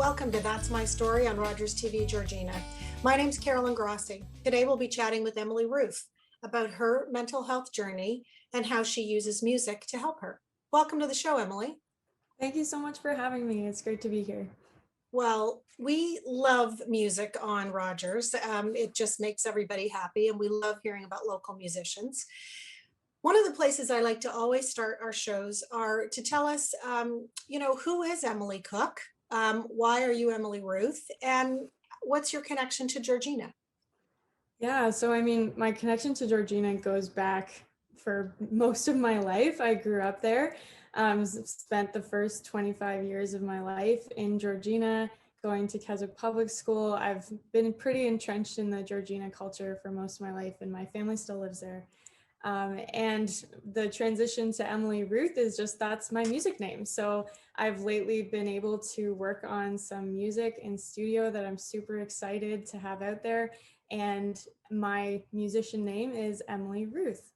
Welcome to That's My Story on Rogers TV Georgina. My name's Carolyn Grossi. Today we'll be chatting with Emily Ruth about her mental health journey and how she uses music to help her. Welcome to the show, Emily. Thank you so much for having me. It's great to be here. Well, we love music on Rogers. It just makes everybody happy, and we love hearing about local musicians. One of the places I like to always start our shows are to tell us, who is Emily Cook? Why are you Emily Ruth? And what's your connection to Georgina? Yeah, so I mean, my connection to Georgina goes back for most of my life. I grew up there, spent the first 25 years of my life in Georgina, going to Keswick Public School. I've been pretty entrenched in the Georgina culture for most of my life, and my family still lives there. And the transition to Emily Ruth is just that's my music name. So I've lately been able to work on some music in studio that I'm super excited to have out there. And my musician name is Emily Ruth.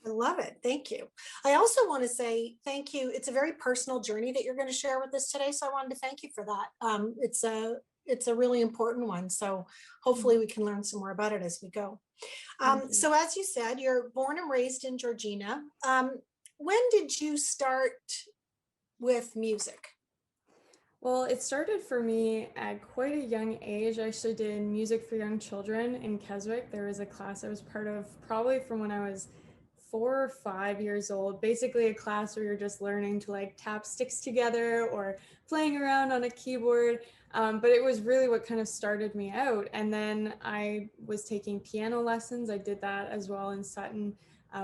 I love it. Thank you. I also want to say thank you. It's a very personal journey that you're going to share with us today, so I wanted to thank you for that. It's a really important one. So hopefully we can learn some more about it as we go. So as you said, you're born and raised in Georgina. When did you start with music? Well, it started for me at quite a young age. I actually did music for young children in Keswick. There was a class I was part of probably from when I was 4 or 5 years old. Basically, a class where you're just learning to like tap sticks together or playing around on a keyboard. But it was really what kind of started me out. And then I was taking piano lessons. I did that as well in Sutton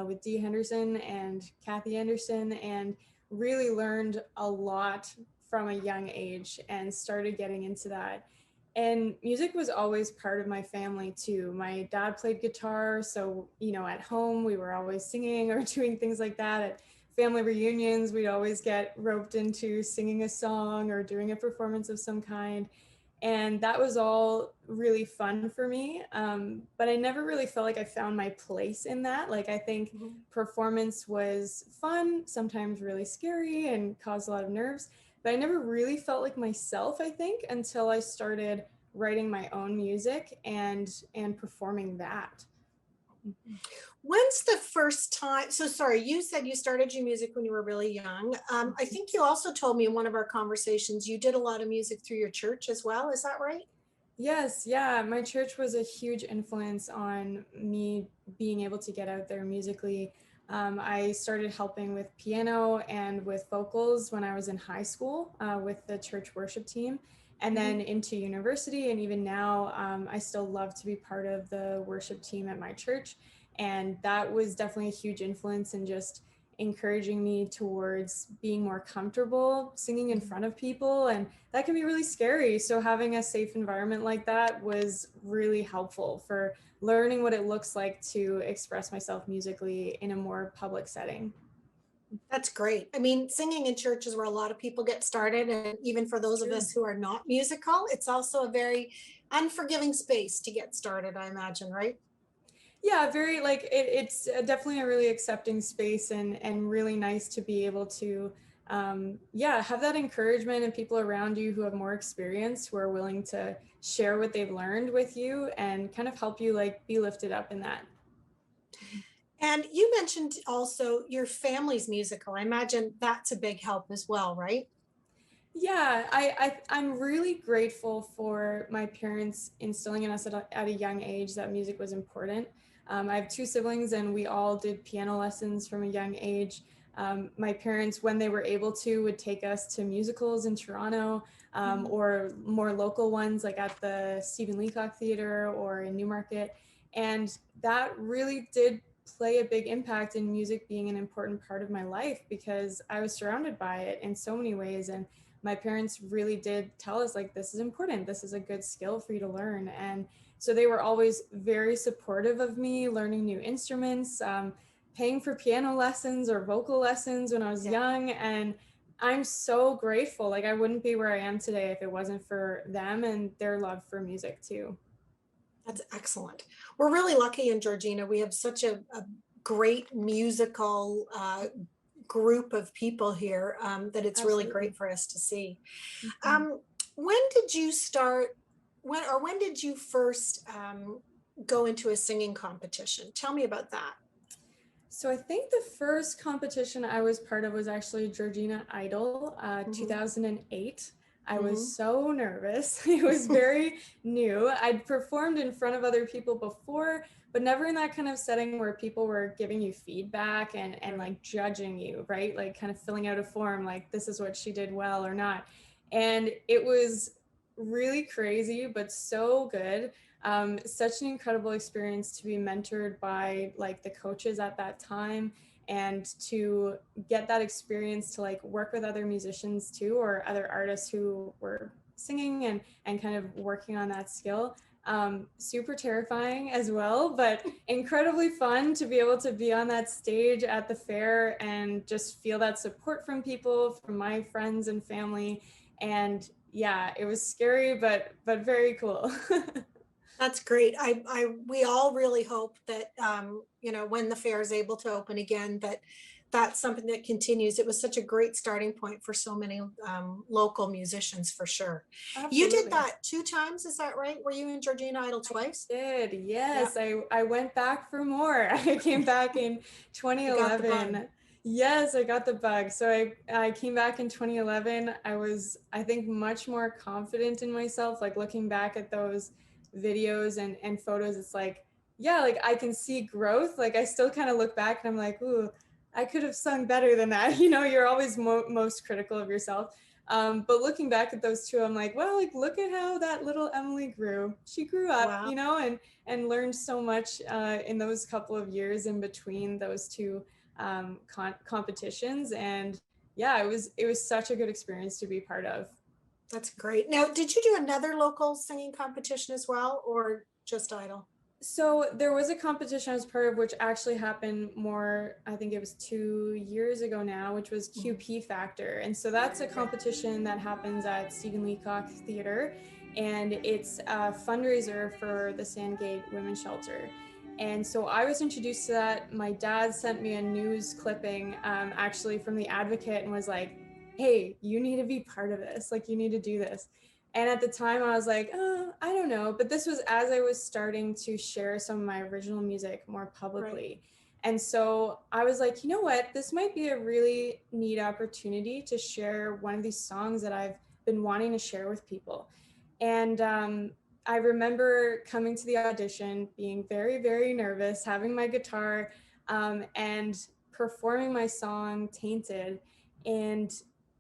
with Dee Henderson and Kathy Anderson, and really learned a lot from a young age and started getting into that. And music was always part of my family too. My dad played guitar, so at home we were always singing or doing things like that. At family reunions, we'd always get roped into singing a song or doing a performance of some kind. And that was all really fun for me. But I never really felt like I found my place in that. Like, I think performance was fun, sometimes really scary and caused a lot of nerves, but I never really felt like myself, I think, until I started writing my own music and performing that. When's the first time? So sorry, you said you started your music when you were really young. I think you also told me in one of our conversations you did a lot of music through your church as well. Is that right? Yes, yeah. My church was a huge influence on me being able to get out there musically. I started helping with piano and with vocals when I was in high school with the church worship team, and then into university. And even now, I still love to be part of the worship team at my church. And that was definitely a huge influence in just encouraging me towards being more comfortable singing in front of people, and that can be really scary. So having a safe environment like that was really helpful for learning what it looks like to express myself musically in a more public setting. That's great. I mean, singing in church is where a lot of people get started. And even for those of True. us who are not musical, it's also a very unforgiving space to get started, I imagine, right? Yeah, very like it's definitely a really accepting space, and really nice to be able to yeah, have that encouragement and people around you who have more experience, who are willing to share what they've learned with you and kind of help you like be lifted up in that. And you mentioned also your family's musical. I imagine that's a big help as well, right? Yeah, I'm really grateful for my parents instilling in us at a young age that music was important. I have two siblings, and we all did piano lessons from a young age. My parents, when they were able to, would take us to musicals in Toronto, or more local ones like at the Stephen Leacock Theatre or in Newmarket. And that really did play a big impact in music being an important part of my life, because I was surrounded by it in so many ways. And my parents really did tell us like, this is important, this is a good skill for you to learn. And so they were always very supportive of me learning new instruments, paying for piano lessons or vocal lessons when I was young. And I'm so grateful. Like, I wouldn't be where I am today if it wasn't for them and their love for music too. That's excellent. We're really lucky in Georgina. We have such a great musical group of people here that it's really Absolutely. great for us to see. Mhm. Um, when did you start, when did you first go into a singing competition? Tell me about that. So I think the first competition I was part of was actually Georgina Idol, Hmm. 2008. I was Hmm. so nervous. It was very new. I'd performed in front of other people before, but never in that kind of setting where people were giving you feedback and Right. like judging you, right? Like kind of filling out a form, like this is what she did well or not. And it was really crazy, but so good. Such an incredible experience to be mentored by like the coaches at that time, and to get that experience to like work with other musicians too, or other artists who were singing and kind of working on that skill. Super terrifying as well, but incredibly fun to be able to be on that stage at the fair and just feel that support from people, from my friends and family. And yeah, it was scary, but very cool. That's great. We all really hope that, when the fair is able to open again, that that's something that continues. It was such a great starting point for so many local musicians, for sure. You did Absolutely. that 2 times, is that right? Were you in Georgina Idol twice? Did. Yeah, Yes, I went back for more. I came back in you got the bug. 2011. Yes, I got the bug. So I came back in 2011. I was, I think, much more confident in myself. Like looking back at those videos and photos, it's like, yeah, like I can see growth. Like I still kind of look back and I'm like, ooh, I could have sung better than that. You know, you're always most critical of yourself. But looking back at those two, I'm like, well, like look at how that little Emily grew. She grew up, Wow. you know, and learned so much in those couple of years in between those two competitions. And yeah, it was such a good experience to be part of. That's great. Now, did you do another local singing competition as well, or just Idol? So there was a competition I was part of, which actually happened more, I think it was 2 years ago now, which was Mhm. QP Factor. And so that's a competition that happens at Stephen Leacock Theater. And it's a fundraiser for the Sandgate Women's Shelter. And so I was introduced to that. My dad sent me a news clipping actually from the Advocate and was like, hey, you need to be part of this. Like, you need to do this. And at the time, I was like, oh, I don't know. But this was as I was starting to share some of my original music more Right. publicly. And so I was like, you know what? This might be a really neat opportunity to share one of these songs that I've been wanting to share with people. And I remember coming to the audition, being very, very nervous, having my guitar and performing my song Tainted. And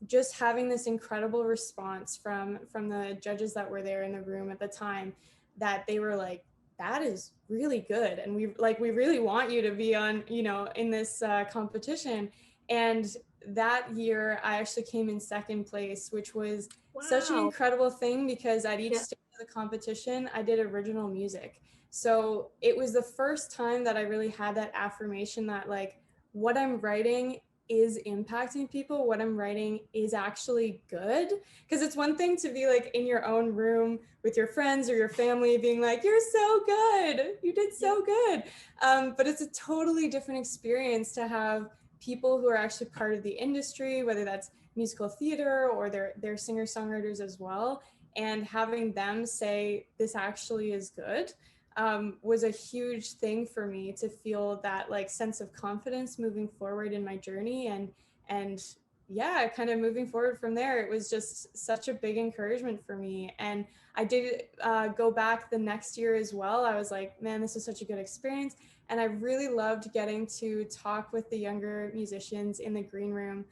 just having this incredible response from the judges that were there in the room at the time, that they were like, that is really good, and we really want you to be on, you know, in this competition. And that year I actually came in second place, which was such an Wow. incredible thing, because at each Yeah. stage of the competition I did original music. So it was the first time that I really had that affirmation that like what I'm writing is impacting people, what I'm writing is actually good. Because it's one thing to be like in your own room with your friends or your family being like, you're so good, you did Yeah. so good. But it's a totally different experience to have people who are actually part of the industry, whether that's musical theater or they're singer songwriters as well, and having them say this actually is good was a huge thing for me to feel that like sense of confidence moving forward in my journey. And yeah, kind of moving forward from there, it was just such a big encouragement for me. And I did go back the next year as well. I was like, man, this was such a good experience. And I really loved getting to talk with the younger musicians in the green room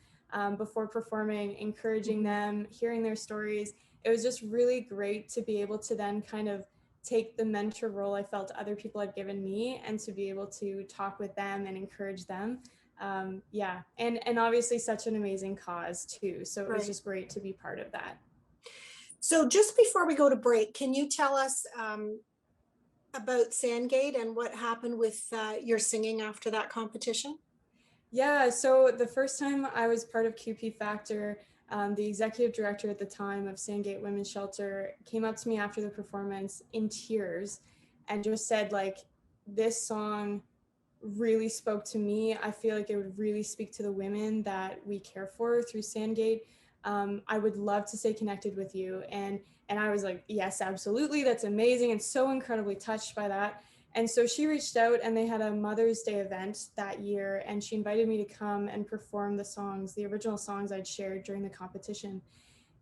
before performing, encouraging Mhm. them, hearing their stories. It was just really great to be able to then kind of take the mentor role I felt other people had given me, and to be able to talk with them and encourage them. Yeah, and obviously such an amazing cause too. So it was Right. just great to be part of that. So just before we go to break, can you tell us about Sandgate and what happened with your singing after that competition? Yeah, so the first time I was part of QP Factor, the executive director at the time of Sandgate Women's Shelter came up to me after the performance in tears and just said, like, this song really spoke to me. I feel like it would really speak to the women that we care for through Sandgate. I would love to stay connected with you. And I was like, yes, absolutely, that's amazing, and so incredibly touched by that. And so she reached out, and they had a Mother's Day event that year, and she invited me to come and perform the original songs I'd shared during the competition.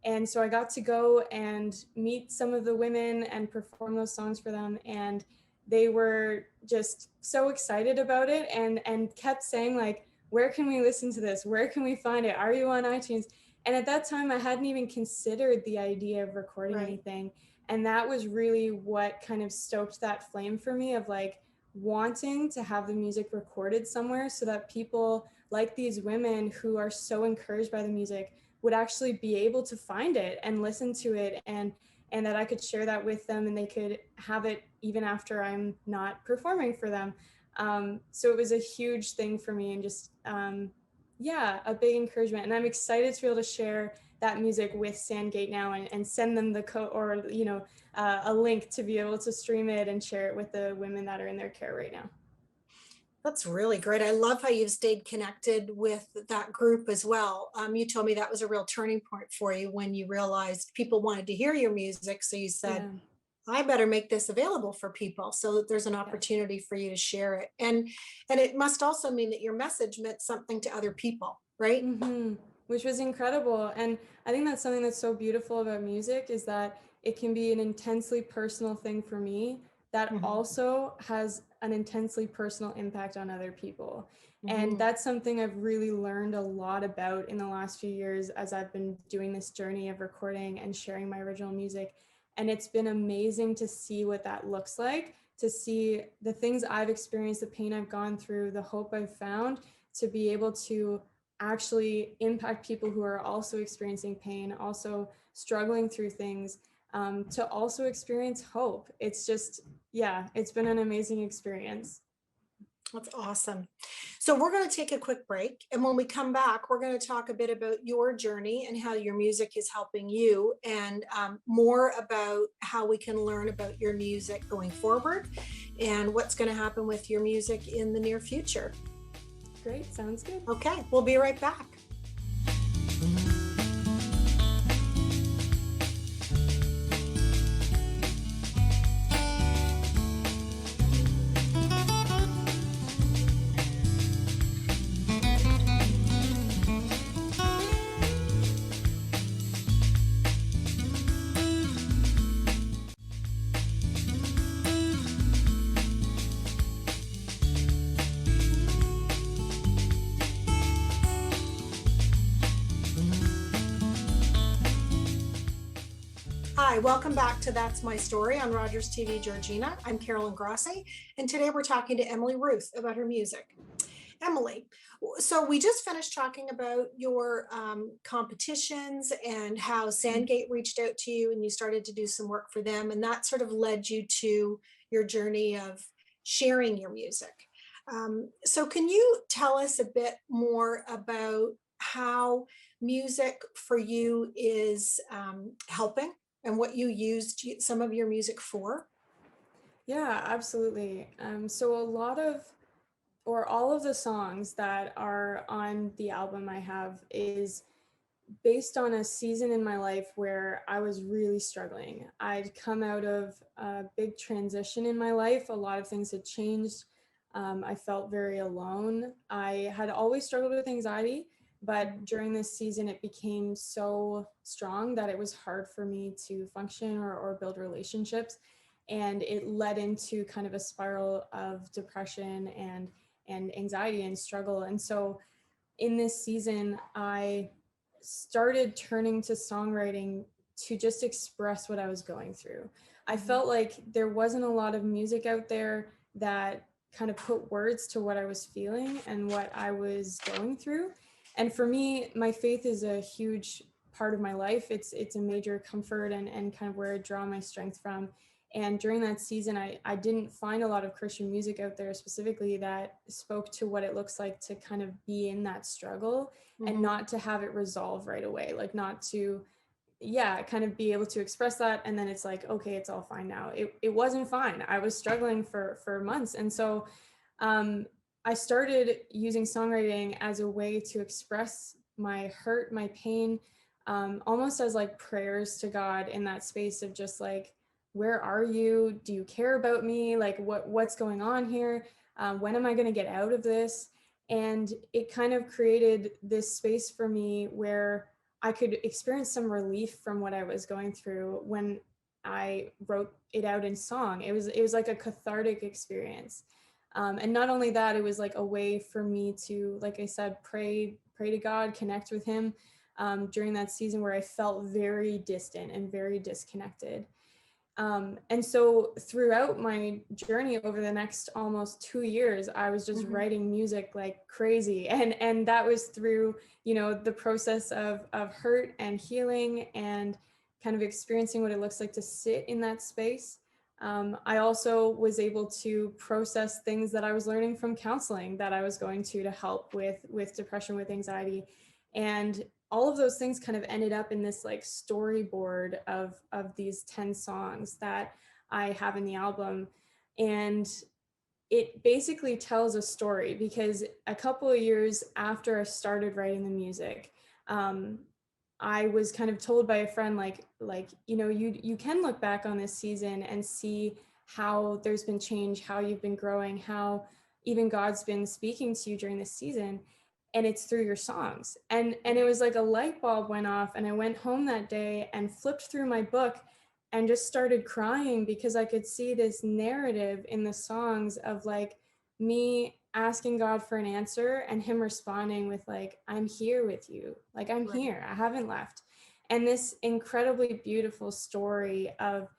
And so I got to go and meet some of the women and perform those songs for them. And they were just so excited about it, and kept saying, like, where can we listen to this? Where can we find it? Are you on iTunes? And at that time, I hadn't even considered the idea of recording Right. anything. And that was really what kind of stoked that flame for me, of like wanting to have the music recorded somewhere so that people like these women who are so encouraged by the music would actually be able to find it and listen to it, and that I could share that with them, and they could have it even after I'm not performing for them. So it was a huge thing for me, and just yeah, a big encouragement. And I'm excited to be able to share that music with Sandgate now, and send them the code, or a link to be able to stream it and share it with the women that are in their care right now. That's really great. I love how you've stayed connected with that group as well. You told me that was a real turning point for you when you realized people wanted to hear your music. So you said, Yeah. I better make this available for people so that there's an Yes. opportunity for you to share it. And it must also mean that your message meant something to other people, right? Which was incredible. And I think that's something that's so beautiful about music, is that it can be an intensely personal thing for me that Mhm, also has an intensely personal impact on other people. And mhm. that's something I've really learned a lot about in the last few years as I've been doing this journey of recording and sharing my original music. And it's been amazing to see what that looks like, to see the things I've experienced, the pain I've gone through, the hope I've found, to be able to actually impact people who are also experiencing pain, also struggling through things, to also experience hope. It's just, yeah, it's been an amazing experience. That's awesome. So we're going to take a quick break. And when we come back, we're going to talk a bit about your journey and how your music is helping you, and more about how we can learn about your music going forward and what's going to happen with your music in the near future. Great, sounds good. Okay, we'll be right back. Hi, welcome back to That's My Story on Rogers TV Georgina. I'm Carolyn Grassi, and today we're talking to Emily Ruth about her music. Emily, so we just finished talking about your competitions and how Sandgate reached out to you and you started to do some work for them, and that sort of led you to your journey of sharing your music. So, can you tell us a bit more about how music for you is helping and what you used some of your music for? Yeah, absolutely. So a lot of, or all of the songs that are on the album I have is based on a season in my life where I was really struggling. I'd come out of a big transition in my life. A lot of things had changed. I felt very alone. I had always struggled with anxiety, but Mhm. during this season, it became so strong that it was hard for me to function, or build relationships. And it led into kind of a spiral of depression and anxiety and struggle. And so in this season, I started turning to songwriting to just express what I was going through. I Mhm. felt like there wasn't a lot of music out there that kind of put words to what I was feeling and what I was going through. And for me, my faith is a huge part of my life. It's a major comfort, and kind of where I draw my strength from. And during that season, I didn't find a lot of Christian music out there specifically that spoke to what it looks like to kind of be in that struggle, and Mhm. not to have it resolve right away. Like, not to, yeah, kind of be able to express that. And then it's like, okay, it's all fine now. It wasn't fine. I was struggling for months. And so um, I started using songwriting as a way to express my hurt, my pain, almost as like prayers to God in that space of just like, where are you? Do you care about me? Like, what's going on here? When am I going to get out of this? And it kind of created this space for me where I could experience some relief from what I was going through when I wrote it out in song. It was like a cathartic experience. And not only that, it was like a way for me to, like I said, pray to God, connect with Him during that season where I felt very distant and very disconnected. And so throughout my journey over the next almost 2 years, I was just Mhm. writing music like crazy. And that was through, the process of hurt and healing and kind of experiencing what it looks like to sit in that space. I also was able to process things that I was learning from counseling that I was going to help with depression, with anxiety. And all of those things kind of ended up in this like storyboard of these 10 songs that I have in the album. And it basically tells a story because a couple of years after I started writing the music, um, I was kind of told by a friend you can look back on this season and see how there's been change, how you've been growing, how even God's been speaking to you during this season, and it's through your songs. And it was like a light bulb went off, and I went home that day and flipped through my book and just started crying because I could see this narrative in the songs of like me asking God for an answer and Him responding with like, I'm here with you. Like, I'm Right. here. I haven't left. And this incredibly beautiful story of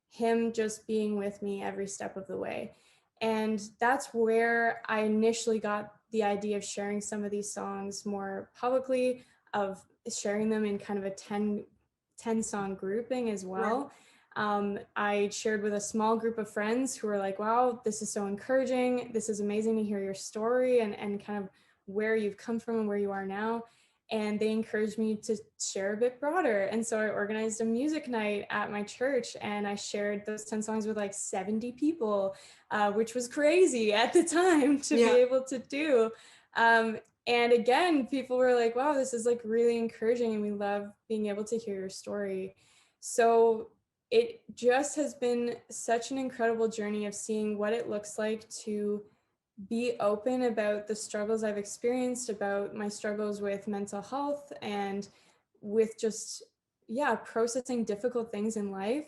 Him just being with me every step of the way. And that's where I initially got the idea of sharing some of these songs more publicly, of sharing them in kind of a 10 song grouping as Right. well. I shared with a small group of friends who were like, wow, this is so encouraging. This is amazing to hear your story and kind of where you've come from and where you are now. And they encouraged me to share a bit broader. And so I organized a music night at my church and I shared those 10 songs with like 70 people, which was crazy at the time to be Yeah. able to do. Um, and again, people were like, wow, this is like really encouraging and we love being able to hear your story. So it just has been such an incredible journey of seeing what it looks like to be open about the struggles I've experienced, about my struggles with mental health and with just, yeah, processing difficult things in life.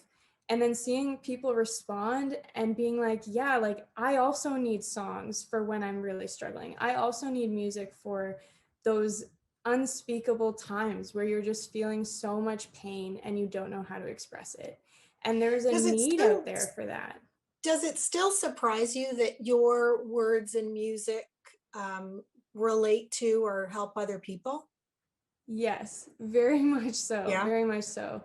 And then seeing people respond and being like, yeah, like I also need songs for when I'm really struggling. I also need music for those unspeakable times where you're just feeling so much pain and you don't know how to express it. And there's a Does it need out still there for that. does it still surprise you that your words and music um, relate to or help other people? Yes, very much so, Yeah. very much so.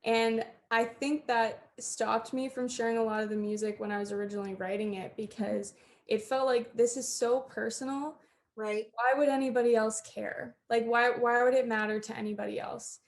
And I think that stopped me from sharing a lot of the music when I was originally writing it Mhm. because it felt like this is so personal. Right. Why would anybody else care? Like why would it matter to anybody else?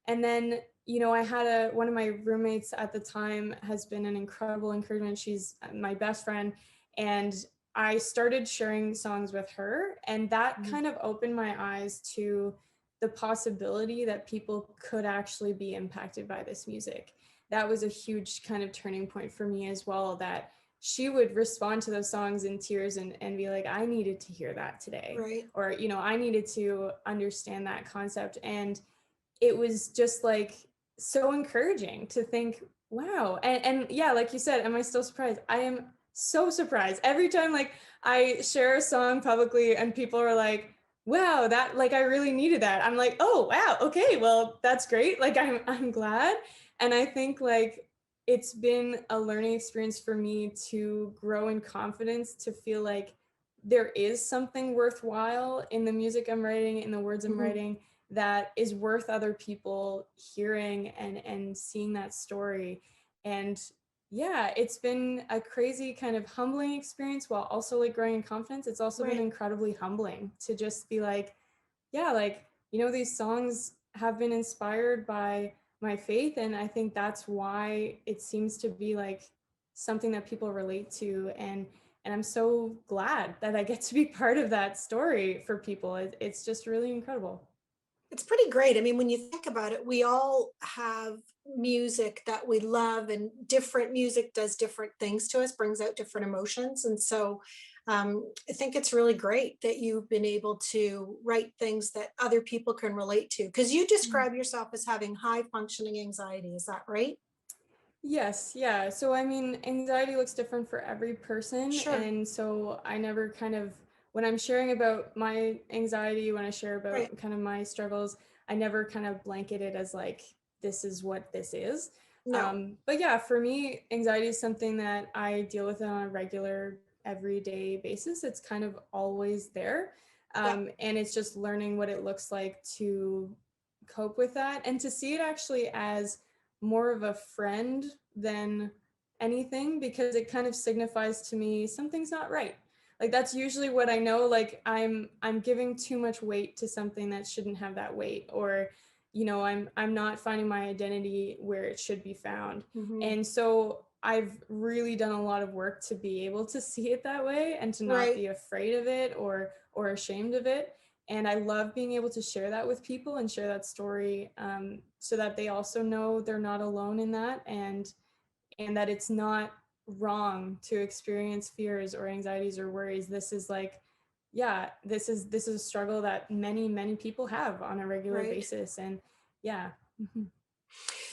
And then, I had one of my roommates at the time has been an incredible encouragement. She's my best friend and I started sharing songs with her and that Mhm. kind of opened my eyes to the possibility that people could actually be impacted by this music. That was a huge kind of turning point for me as well, that she would respond to those songs in tears and be like, I needed to hear that today. Right. Or, I needed to understand that concept. And it was just like so encouraging to think, wow. And yeah, like you said, am I still surprised? I am so surprised every time like I share a song publicly and people are like, wow, that like I really needed that. I'm like, oh wow, okay, well that's great. Like I'm glad. And I think like it's been a learning experience for me to grow in confidence, to feel like there is something worthwhile in the music I'm writing, in the words I'm Mhm. writing, that is worth other people hearing and seeing that story. And yeah, it's been a crazy kind of humbling experience while also like growing in confidence. It's also been Right. incredibly humbling to just be like, yeah, like, these songs have been inspired by my faith. And I think that's why it seems to be like something that people relate to. And I'm so glad that I get to be part of that story for people. It's just really incredible. It's pretty great. I mean, when you think about it, we all have music that we love, and different music does different things to us, brings out different emotions. And so I think it's really great that you've been able to write things that other people can relate to. Because you describe yourself as having high functioning anxiety. Is that right? Yes, yeah. So I mean, anxiety looks different for every person. Sure. And so I never kind of, when I'm sharing about my anxiety, when I share Right. about kind of my struggles, I never kind of blanket it as like, this is what this is. No. But yeah, for me, anxiety is something that I deal with on a regular, everyday basis. It's kind of always there. Yeah. And it's just learning what it looks like to cope with that and to see it actually as more of a friend than anything, because it kind of signifies to me something's not right. Like that's usually what I know, like I'm giving too much weight to something that shouldn't have that weight, or I'm not finding my identity where it should be found. Hmm. And so I've really done a lot of work to be able to see it that way and to not Right. be afraid of it or ashamed of it. And I love being able to share that with people and share that story, so that they also know they're not alone in that, and that it's not wrong to experience fears or anxieties or worries. This is like, yeah, this is a struggle that many people have on a regular Right. basis. And yeah. Mhm.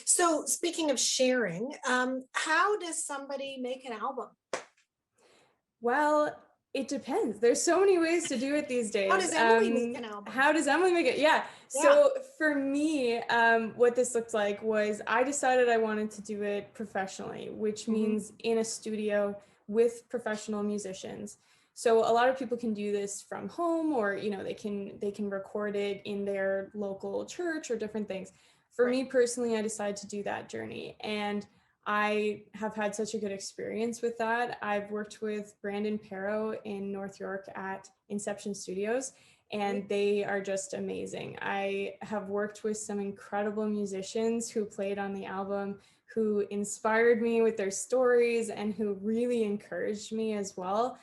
So, speaking of sharing, how does somebody make an album? Well, it depends. There's so many ways to do it these How days. does Emily make an album? How does Emily make it? Yeah. Yeah. So for me, what this looked like was I decided I wanted to do it professionally, which Hmm. means in a studio with professional musicians. So a lot of people can do this from home, or they can record it in their local church or different things. For Right. me personally, I decided to do that journey, and I have had such a good experience with that. I've worked with Brandon Perro in North York at Inception Studios, Right. and they are just amazing. I have worked with some incredible musicians who played on the album, who inspired me with their stories and who really encouraged me as well,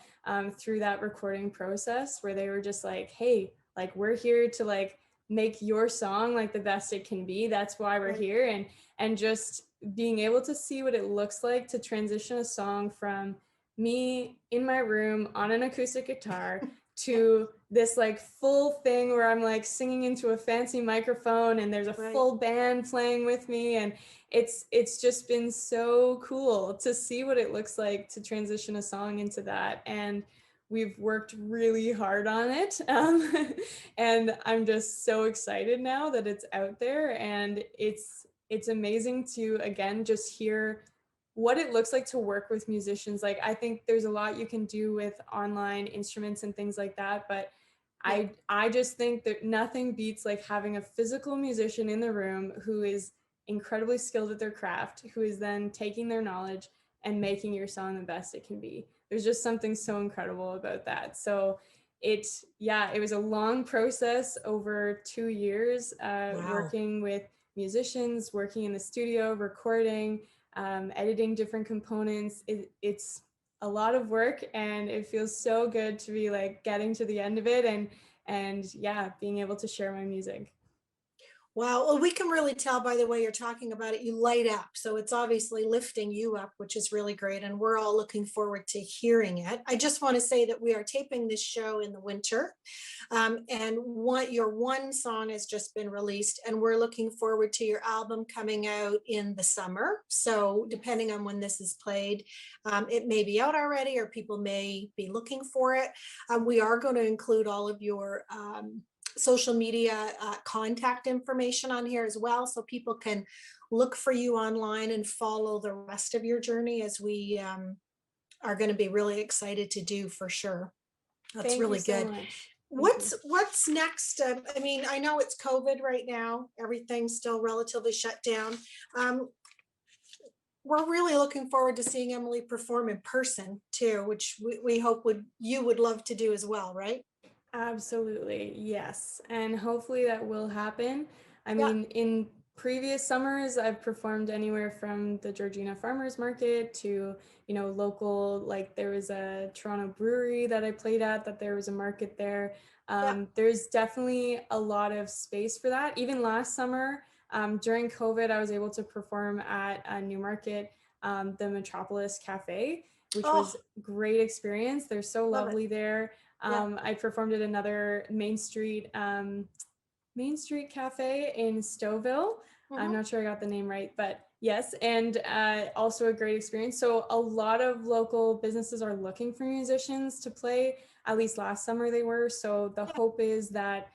through that recording process, where they were just like, hey, like we're here to like make your song like the best it can be. That's why we're Right. here. And just being able to see what it looks like to transition a song from me in my room on an acoustic guitar Yeah. to this like full thing where I'm like singing into a fancy microphone and there's a Right. full band playing with me, and it's just been so cool to see what it looks like to transition a song into that. And we've worked really hard on it. And I'm just so excited now that it's out there, and it's amazing to again just hear what it looks like to work with musicians. Like I think there's a lot you can do with online instruments and things like that, but Yeah. I just think that nothing beats like having a physical musician in the room who is incredibly skilled at their craft, who is then taking their knowledge and making your song the best it can be. There's just something so incredible about that. So it was a long process over 2 years, Wow. working with musicians, working in the studio, recording, editing different components. It's a lot of work, and it feels so good to be like getting to the end of it, and yeah, being able to share my music. Wow. Well, we can really tell by the way you're talking about it. You light up. So it's obviously lifting you up, which is really great. And we're all looking forward to hearing it. I just want to say that we are taping this show in the winter. And your one song has just been released, and we're looking forward to your album coming out in the summer. So Yes. depending on when this is played, it may be out already, or people may be looking for it. We are going to include all of your social media contact information on here as well, so people can look for you online and follow the rest of your journey, as we are going to be really excited to do for sure. That's Thank you really so good. much. Thank you. What's next? I mean, I know it's COVID right now. Everything's still relatively shut down. Um, we're really looking forward to seeing Emily perform in person too, which we hope you would love to do as well, right? Absolutely, yes. And hopefully that will happen. I Yeah. mean, in previous summers, I've performed anywhere from the Georgina Farmers Market to, local, like there was a Toronto brewery that I played at, that there was a market there. Yeah. There's definitely a lot of space for that. Even last summer, during COVID, I was able to perform at a Newmarket, the Metropolis Cafe, which was Oh, great experience. They're so love it. lovely there. Yeah. I performed at another Main Street Cafe in Stouffville. I'm Hmm. not sure I got the name right, but yes, and also a great experience. So a lot of local businesses are looking for musicians to play. At least last summer they were. So the Yeah, hope is that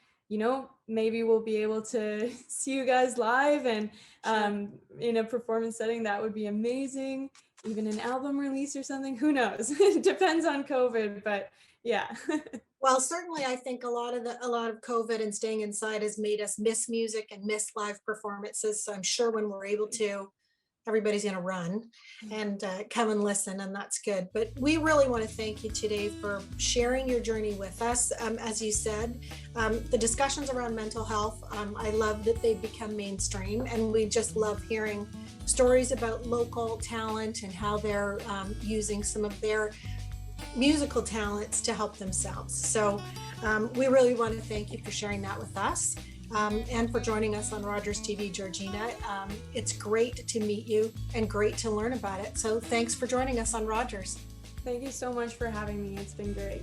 maybe we'll be able to see you guys live and sure. in a performance setting. That would be amazing. Even an album release or something. Who knows? It depends on COVID, but yeah. Well, certainly, I think a lot of COVID and staying inside has made us miss music and miss live performances. So I'm sure when we're able to, everybody's going to run and come and listen, and that's good. But we really want to thank you today for sharing your journey with us. As you said, the discussions around mental health, I love that they've become mainstream, and we just love hearing stories about local talent and how they're using some of their musical talents to help themselves. So we really want to thank you for sharing that with us. And for joining us on Rogers TV, Georgina. It's great to meet you and great to learn about it. So thanks for joining us on Rogers. Thank you so much for having me. It's been great.